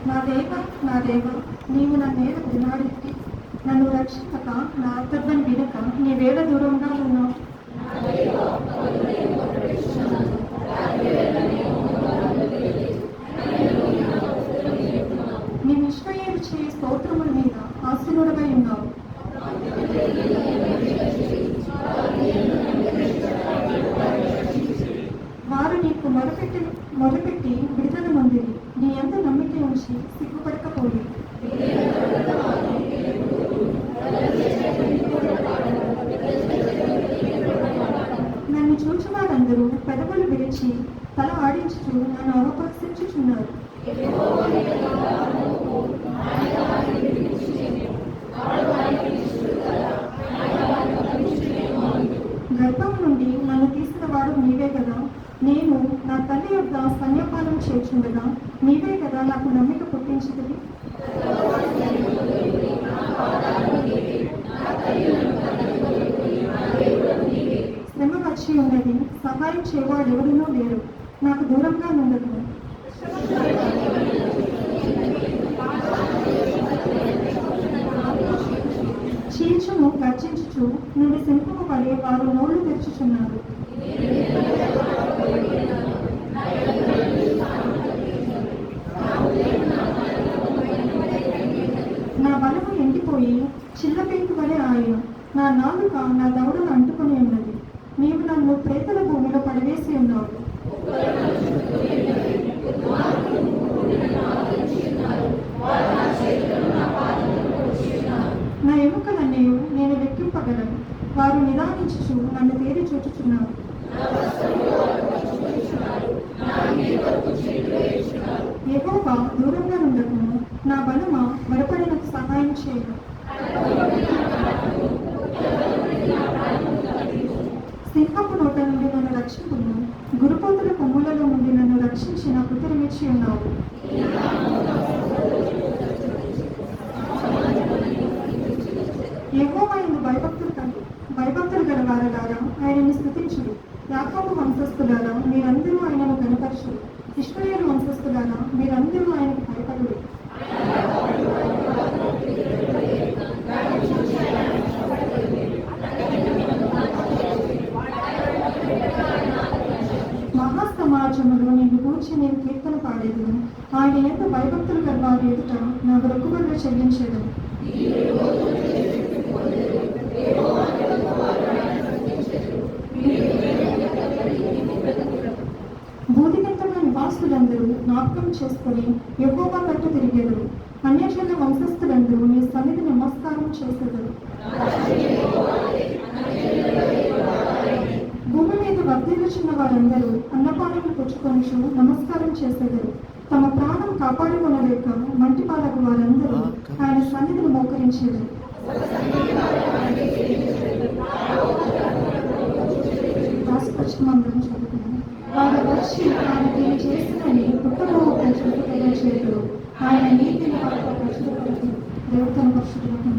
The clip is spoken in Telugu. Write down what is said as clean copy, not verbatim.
నా దేవ, నీవు నన్నేల వినాడికి నన్ను రక్షించక నా అర్థాన్ని వినక నీవేళ దూరంగా ఉన్నావు. నీ విశ్వయేలు చేయి స్తోత్రముల మీద ఆశీనుడమై ఉన్నావు. వారు నీకు మొదలుపెట్టి విడుదల పొందిరి. నీ ఎంత నమ్మిక ఉంచి సిగ్గుపడకపోయి నన్ను చూచువారందరూ పెదవులు విరిచి తల ఆడించుచు నన్ను అవపరిచుచున్నారు. గర్భం నుండి నన్ను తీసిన వాడు నీవే కదా. నేను నా తల్లి యొక్క స్తన్యపానం చేర్చుండగా నీవే కదా నాకు నమ్మిక పుట్టించుతుంది. శ్రమ వచ్చి ఉన్నది, సహాయం చేయవాడెవడనూ లేరు. నాకు దూరంగా ఉండదు. చీల్చును గర్జించుచు నుండి సింహము పడే వారు నోళ్లు తెరుచుచున్నారు. నా బలము ఎండిపోయి చిల్లపేంకు వలె ఆయన. నా నాలుక నా దవడను అంటుకుని ఉన్నది. నీవు నన్ను ప్రేతల భూమిలో పడవేసి ఉన్నావు. నా ఎముకలన్నీ నేను లెక్కింపగలను. వారు నిదానించుచు నన్ను తేరి చూచుచున్నారు. యెహోవా దూరంగా ఉండకును, నా బలమా బలపడినకు సహాయం చేయను. సింహపు నోట నుండి నన్ను రక్షింపును. గురుపోతుల కొమ్ములలో నుండి నన్ను రక్షించి నా కృతమిచ్చి ఉన్నావు. యెహోవా యందు భయభక్తులు గల వారలారా ఆయనను స్తుతించుడు. యాకోబు వంశస్థులారా మీరందరూ ఆయనను కనపరచుడు. ఇశ్రాయేలు వంశస్థులారా మీరందరూ ఆయనకు భయపడుడు. మహాసమాజములో నిన్ను గూర్చి నేను కీర్తన పాడేదును. ఆయన ఎంత భయభక్తులు గల వారి ఎదుట నా బ్రొక్కుబడులు చెల్లించేదను. భూదిగంతమైన నివాసులందరూ జ్ఞాపకం చేసుకుని యెహోవా తట్టు తిరిగెదరు. అన్యజనుల వంశస్థులందరూ నీ సన్నిధి నమస్కారం చేసేదరు. భూమి మీద వర్ధిల్లుచున్న వారందరూ అన్నపానములు పుచ్చుకొనుచు నమస్కారం చేసేదరు. తమ ప్రాణం కాపాడుకొనలేక మంటిపాలకు వారందరూ ఆయన సన్నిధిని మోకరించేదరు. రాష్ట్రపక్షమందరం చదువుకున్నాను. వారు వచ్చి ఆయన దీన్ని చేస్తుందని పుట్టబోతున్న చేతులు ఆయన నీతిని దేవుడు తన పరిశుద్ధులకు